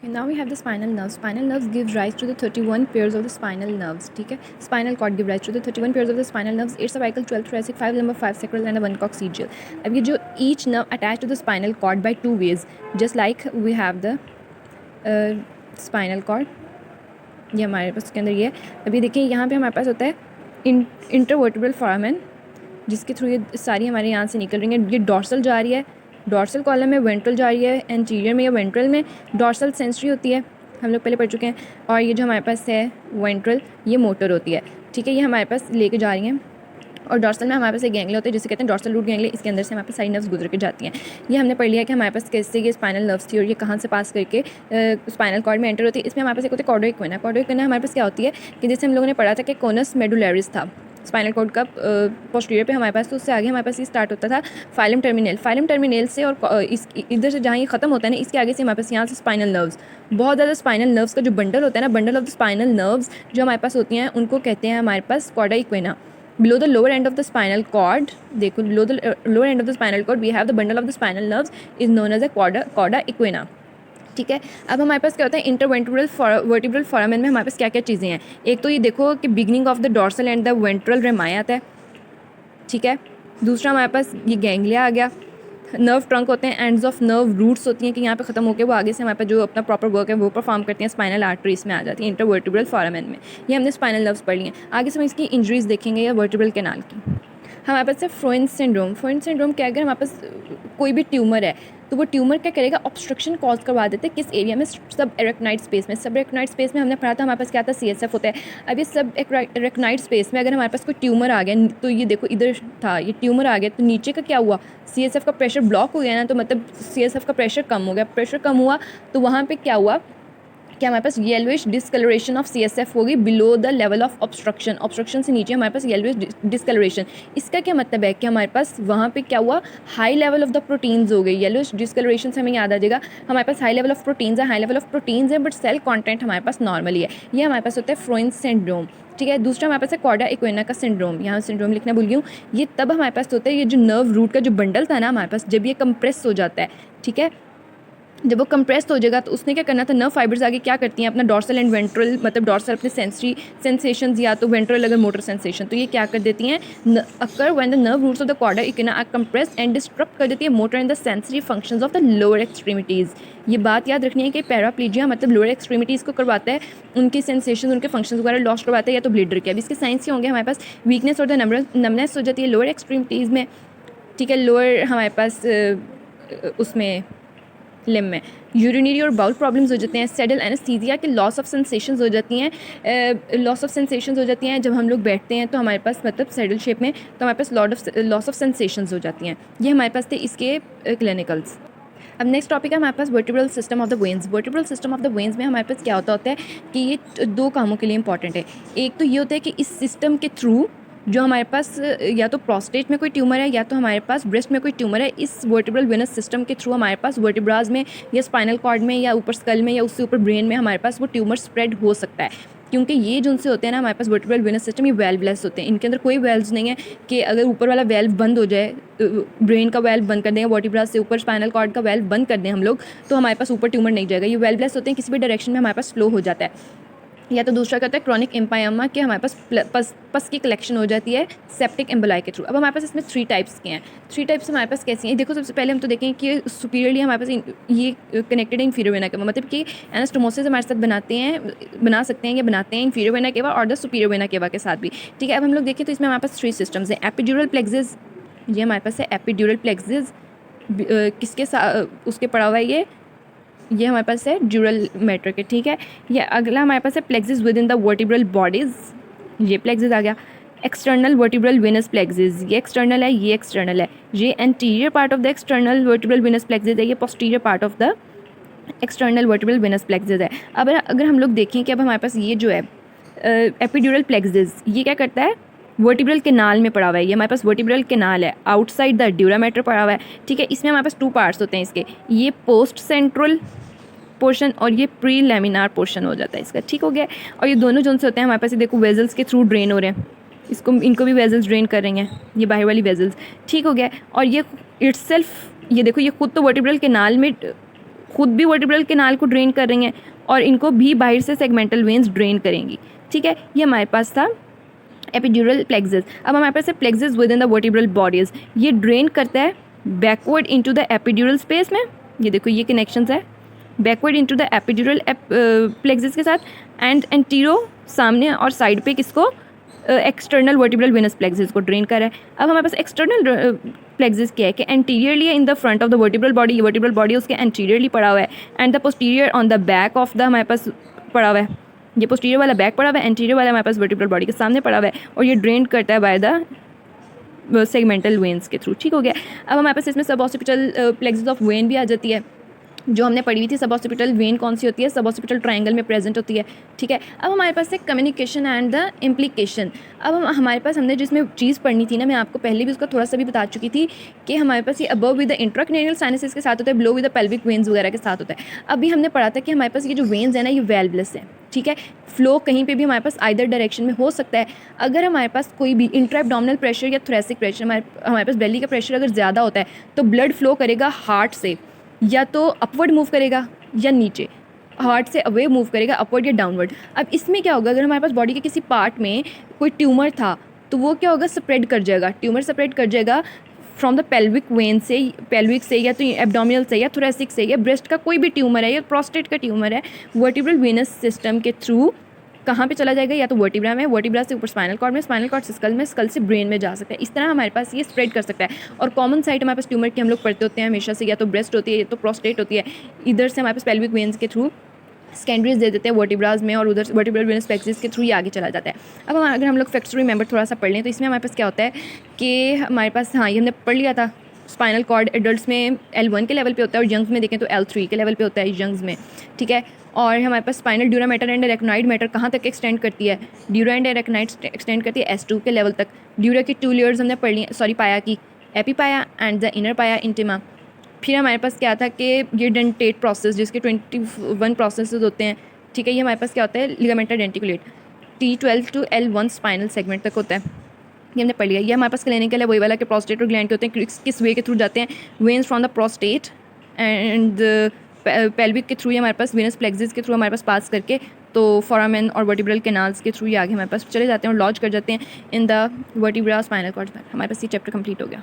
Now we have the spinal nerves. Spinal nerves give rise to the 31 pairs of the spinal nerves. ठीक है, spinal cord give rise to the 31 pairs of the spinal nerves, 8 cervical, 12 thoracic, 5 lumbar, 5 sacral and 1 coccygeal. अब ये जो each nerve attached to the spinal cord by two ways, just like we have the spinal cord. ये हमारे पास उसके अंदर ये अभी देखिए यहाँ पे हमारे पास होता है इंटरवर्टिब्रल फोरामेन, जिसके थ्रू ये सारी हमारे यहाँ से निकल रही हैं. ये डॉर्सल जा रही है, डॉर्सल कॉलम में, वेंट्रल जा रही है एंटीरियर में या वेंट्रल में. डॉर्सल सेंसरी होती है, हम लोग पहले पढ़ चुके हैं. और ये जो हमारे पास है वेंट्रल, ये मोटर होती है. ठीक है, ये हमारे पास लेके जा रही हैं. और डॉर्सल में हमारे पास एक गैंगलिया होता है जिसे कहते हैं डॉर्सल रूट गैंगलिया. इसके अंदर से हमारे पास सारी नर्व्स गुजर के जाती हैं. ये हमने पढ़ लिया कि हमारे पास कैसे ये स्पाइनल नर्व्स थी और ये कहाँ से पास करके स्पाइनल कॉर्ड में एंटर होती है. इसमें हमारे पास एक होती है कॉर्डो इक्विना. कॉर्डो इक्विना हमारे पास क्या होती है कि जैसे हम लोगों ने पढ़ा था कि कोनस मेडुलरिस था स्पाइनल कॉर्ड का पोस्टीरियर पे हमारे पास, तो उससे आगे हमारे पास ये स्टार्ट होता था फाइलम टर्मिनल. फाइलम टर्मिनल से और इस इधर से जहाँ ये खत्म होता है ना, इसके आगे से हमारे पास यहाँ से स्पाइनल नर्व्स, बहुत ज़्यादा स्पाइनल नर्व्स का जो बंडल होता है ना, bundle of the spinal nerves जो हमारे पास होती हैं, उनको कहते हैं हमारे पास cauda equina. Below the lower end of the spinal cord, देखो below the lower end of the spinal cord we have the bundle of the spinal nerves is known as a cauda equina. ठीक है, अब हमारे पास क्या होता है intervertebral foramen में हमारे पास क्या क्या चीज़ें हैं. एक तो ये देखो कि beginning of the dorsal and the ventral रेमाई आता है. ठीक है, दूसरा हमारे पास ये गैंग्लिया आ गया. नर्व ट्रंक होते हैं, एंड्स ऑफ नर्व रूट्स होती हैं कि यहाँ पे ख़त्म होकर वो आगे से हमारे पास जो अपना प्रॉपर वर्क है वो परफॉर्म करती हैं. स्पाइनल आर्टरीज में आ जाती है इंटरवर्टिब्रल फोरामेन में. ये हमने स्पाइनल नर्व्स पढ़ लिए. आगे से हम इसकी इंजरीज देखेंगे या वर्टिब्रल कैनाल की. हमारे पास है फ्रोइन्स सिंड्रोम. फ्रोइन्स सिंड्रोम क्या, अगर हमारे पास कोई भी ट्यूमर है तो वो ट्यूमर क्या करेगा, ऑब्स्ट्रक्शन कॉज करवा देते हैं. किस एरिया में, सब एरेक्नाइड स्पेस में. सब एरेक्नाइड स्पेस में हमने पढ़ा था हमारे पास क्या था, CSF होता है. अब ये सब एरेक्नाइड स्पेस में अगर हमारे पास कोई ट्यूमर आ गया, तो ये देखो इधर था, ये ट्यूमर आ गया तो नीचे का क्या हुआ, CSF का प्रेशर ब्लॉक हो गया ना, तो मतलब CSF का प्रेशर कम हो गया. प्रेशर कम हुआ तो वहाँ पर क्या हुआ कि हमारे पास येलोइश डिस्कलरेशन ऑफ CSF होगी below the level of obstruction. Obstruction से नीचे हमारे पास येलोइश डिस्कलरेशन. इसका क्या मतलब है कि हमारे पास वहाँ पे क्या हुआ, high level of the proteins हो गई. येलोइश डिस्कलरेशन से हमें याद आ जाएगा हमारे पास हाई लेवल ऑफ प्रोटीन्स है, हाई लेवल ऑफ प्रोटीन्स है बट सेल कॉन्टेंट हमारे पास नॉर्मली है. ये हमारे पास होता है फ्रोइन्स सिंड्रोम. ठीक है, दूसरा हमारे पास है कॉर्डा इक्विना का सिंड्रोम. यहाँ सिंड्रोम लिखना भूल गई हूँ. ये तब हमारे पास होता है, ये जो नर्व रूट का जो बंडल था ना हमारे पास, जब ये कंप्रेस हो जाता है. ठीक है, जब वो कंप्रेस हो जाएगा तो उसने क्या करना था, नर्व फाइबर्स आगे क्या करती हैं अपना डॉर्सल एंड वेंट्रल, मतलब डॉर्सल अपने सेंसरी सेंसेशंस या तो वेंट्रल अगर मोटर सेंसेशन, तो ये क्या कर देती हैं, occur when the nerve roots of the cauda equina are compressed and disturb कर देती है motor and the sensory functions of the lower extremities. ये बात याद रखनी है कि पैराप्लीजिया मतलब लोअर एक्सट्रीमिटीज़ को करवाता है, उनकी सेंसेशन, उनके फंक्शंस वगैरह लॉस्ट करवाता है, या तो ब्लीडर के. अब इसके साइंस क्या होंगे, हमारे पास वीकनेस और द नमनेस हो जाती है लोअर एक्सट्रीमिटीज़ में. ठीक है, लोअर हमारे पास उसमें लिम में यूरिनरी और बाउल प्रॉब्लम्स हो जाते हैं. सेडल एनेस्थीसिया के लॉस ऑफ सेंसेशंस हो जाती हैं. लॉस ऑफ सेंसेशंस हो जाती हैं जब हम लोग बैठते हैं तो हमारे पास मतलब सेडल शेप में, तो हमारे पास लॉस ऑफ सेंसेशंस हो जाती हैं. ये हमारे पास थे इसके क्लिनिकल्स. अब नेक्स्ट टॉपिक है हमारे पास vertebral system of the veins. Vertebral system of the veins में हमारे पास क्या होता है कि ये दो कामों के लिए इंपॉर्टेंट है. एक तो ये होता है कि इस सिस्टम के थ्रू जो हमारे पास या तो प्रोस्टेट में कोई ट्यूमर है या तो हमारे पास ब्रेस्ट में कोई ट्यूमर है, इस वर्टिब्रल वेनस सिस्टम के थ्रू हमारे पास वर्टिब्राज में या स्पाइनल कॉर्ड में या ऊपर स्कल में या उससे ऊपर ब्रेन में हमारे पास वो ट्यूमर स्प्रेड हो सकता है. क्योंकि ये जो उनसे होते हैं ना हमारे पास वर्टिब्रल वेनस सिस्टम, ये वेल्वलेस होते हैं. इनके अंदर कोई वेल्व्स नहीं है कि अगर ऊपर वाला वेल्व बंद हो जाए, ब्रेन का वेल्व बंद कर दें, वर्टिब्राज से ऊपर स्पाइनल कॉर्ड का वेल्व बंद कर दें हम लोग, तो हमारे पास ऊपर ट्यूमर नहीं जाएगा. ये वेल्वलेस होते हैं, किसी भी डायरेक्शन में हमारे पास फ्लो हो जाता है. या तो दूसरा कहता है क्रॉनिक एम्पायमा कि हमारे पास पस की कलेक्शन हो जाती है सेप्टिक एम्बोलाई के थ्रू. अब हमारे पास इसमें 3 टाइप्स के हैं. 3 टाइप्स हमारे पास कैसी हैं, देखो सबसे पहले हम तो देखें कि सुपीरियरली हमारे पास ये कनेक्टेड है इंफीरियर वेना केवा, मतलब कि एनास्टोमोसिस हमारे साथ बना सकते हैं या बनाते हैं इंफीरियर वेना केवा और द सुपीरियर वेना केवा के साथ भी. ठीक है, अब हम लोग देखें तो इसमें हमारे पास 3 सिस्टम्स हैं. एपिड्यूरल प्लेक्सिस, ये हमारे पास है एपिड्यूरल प्लेक्सिस. किसके साथ उसके पड़ा हुआ है, ये हमारे पास है ड्यूरल मैटर के. ठीक है, ये अगला हमारे पास है plexus within the vertebral bodies. ये प्लेक्सिस आ गया. एक्सटर्नल वर्टिब्रल वेनस प्लेक्सिस, ये एक्सटर्नल है, ये एक्सटर्नल है. ये anterior part of the external vertebral venous plexus है, ये posterior part of the external vertebral venous plexus है. अब अगर हम लोग देखें कि अब हमारे पास ये जो है एपिड्यूरल प्लेक्सिस, ये क्या करता है, वर्टिब्रल केनाल में पड़ा हुआ है. ये हमारे पास वर्टिब्रल केनाल है, आउटसाइड द ड्यूरा मैटर पड़ा हुआ है. ठीक है, इसमें हमारे पास 2 पार्ट्स होते हैं इसके, ये पोस्ट सेंट्रल पोर्शन और ये प्री लेमिनार पोर्शन हो जाता है इसका. ठीक हो गया. और ये दोनों जोन से होते हैं हमारे पास, ये देखो वेजल्स के थ्रू ड्रेन हो रहे हैं, इनको भी वेजल्स ड्रेन कर रही हैं, ये बाहर वाली वेजल्स. ठीक हो गया. और ये इट्सेल्फ, ये देखो ये खुद तो वर्टिब्रल केनाल में खुद भी वर्टिब्रल कैनाल को ड्रेन कर रही हैं और इनको भी बाहर से सेगमेंटल वेन्स ड्रेन करेंगी, ठीक है। ये हमारे पास था एपिड्यूरल प्लेक्सस। अब हमारे पास है plexus with in the vertebral bodies. ये ड्रेन करता है backward into the epidural space में, ये देखो ये कनेक्शंस है backward into the epidural plexus के साथ, एंड एंटीरो सामने और साइड पे किसको, एक्सटर्नल वर्टिब्रल वेनस प्लेक्सस को ड्रेन कर रहा है। अब हमारे पास एक्सटर्नल प्लेक्सस क्या है कि एंटीरियरली है in the front of the vertebral body, ये वर्टिब्रल बॉडी उसके एंटीरियरली पड़ा हुआ है, and the posterior on the back of the हमारे पास पड़ा हुआ है, ये पोस्टीरियर वाला बैक पड़ा हुआ है, एंटीरियर वाला हमारे पास वर्टिब्रल बॉडी के सामने पड़ा हुआ है, और ये ड्रेन करता है बाय द सेगमेंटल वेन्स के थ्रू, ठीक हो गया। अब हमारे पास इसमें सब ऑसिपिटल प्लेक्सस ऑफ वेन भी आ जाती है, जो हमने पढ़ी हुई थी। सब ऑसिपिटल वेन कौन सी होती है, सब ऑसिपिटल ट्रायंगल में प्रेजेंट होती है, ठीक है। अब हमारे पास है कम्युनिकेशन एंड द इम्प्लीकेशन। अब हमारे पास हमने जिसमें चीज़ पढ़नी थी ना, मैं आपको पहले भी उसका थोड़ा सा भी बता चुकी थी कि हमारे पास ये above with the intracranial sinuses के साथ होता है, below with the pelvic veins वगैरह के साथ होता है। अभी हमने पढ़ा था कि हमारे पास ये जो वेन्स है ना, ये वेल्वलेस है, ठीक है। फ्लो कहीं पे भी हमारे पास आइदर डायरेक्शन में हो सकता है। अगर हमारे पास कोई भी इंट्रा एब्डोमिनल प्रेशर या थोरेसिक प्रेशर, हमारे पास बेली का प्रेशर अगर ज़्यादा होता है तो ब्लड फ्लो करेगा हार्ट से, या तो अपवर्ड मूव करेगा या नीचे, हार्ट से अवे मूव करेगा, अपवर्ड या डाउनवर्ड। अब इसमें क्या होगा, अगर हमारे पास बॉडी के किसी पार्ट में कोई ट्यूमर था तो वो क्या होगा, स्प्रेड कर जाएगा, ट्यूमर स्प्रेड कर जाएगा फ्रॉम द पेल्विक वेन से, पेल्विक से या तो एब्डोमिनल से या थोरेसिक से, या ब्रेस्ट का कोई भी ट्यूमर है या प्रोस्टेट का ट्यूमर है, वर्टिब्रल वेनस सिस्टम के थ्रू कहाँ पे चला जाएगा, या तो वर्टिब्रा में, वर्टिब्रा से ऊपर स्पाइनल कॉर्ड में, स्पाइनल कॉर्ड से स्कल में, स्कल से ब्रेन में जा सकता है। इस तरह हमारे पास ये स्प्रेड कर सकता है। और कॉमन साइट हमारे पास ट्यूमर की हम लोग पढ़ते होते हैं हमेशा से, या तो ब्रेस्ट होती है या तो प्रोस्टेट होती है। इधर से हमारे पास पेल्विक वेन्स के थ्रू सेकेंडरीज दे देते हैं वर्टिब्राज में, और उधर वर्टिब्रल वेनस प्लेक्सस के थ्रू ये आगे चला जाता है। अब अगर हम लोग फैक्ट्स टू रिमेंबर थोड़ा सा पढ़ लें तो इसमें हमारे पास क्या होता है कि हमारे पास, हाँ ये हमने पढ़ लिया था, स्पाइनल कॉर्ड एडल्ट्स में L1 के लेवल पे होता है और यंग्स में देखें तो L3 के लेवल पे होता है यंग्स में, ठीक है। और हमारे पास spinal dura mater and arachnoid mater कहाँ तक एक्सटेंड करती है, ड्यूरा एंड एरेक्नॉइड एक्सटेंड करती है S2 के लेवल तक। ड्यूरा की 2 लेयर्स हमने पढ़ ली, सॉरी पाया की, एपीपाया एंड द इनर पाया इंटिमा। फिर हमारे पास क्या था कि ये डेंटेट प्रोसेस, जिसके 21 प्रोसेसेस होते हैं, ठीक है। ये हमारे पास क्या होता है, ligamenta denticulate, T12 to L1 spinal segment तक होता है, ये हमने पढ़ लिया। ये हमारे पास क्लिनिकल है वही वाला कि प्रोस्टेट और ग्लैंड के होते हैं, किस वे के थ्रू जाते हैं, veins from the prostate and pelvic के थ्रू, ये हमारे पास वेनस प्लेक्सस के थ्रू हमारे पास पास करके तो फोरामेन और वर्टिब्रल कैनाल्स के थ्रू ये आगे हमारे पास चले जाते हैं और लॉन्च कर जाते हैं in the vertebra spinal cord. हमारे पास ये चैप्टर कंप्लीट हो गया।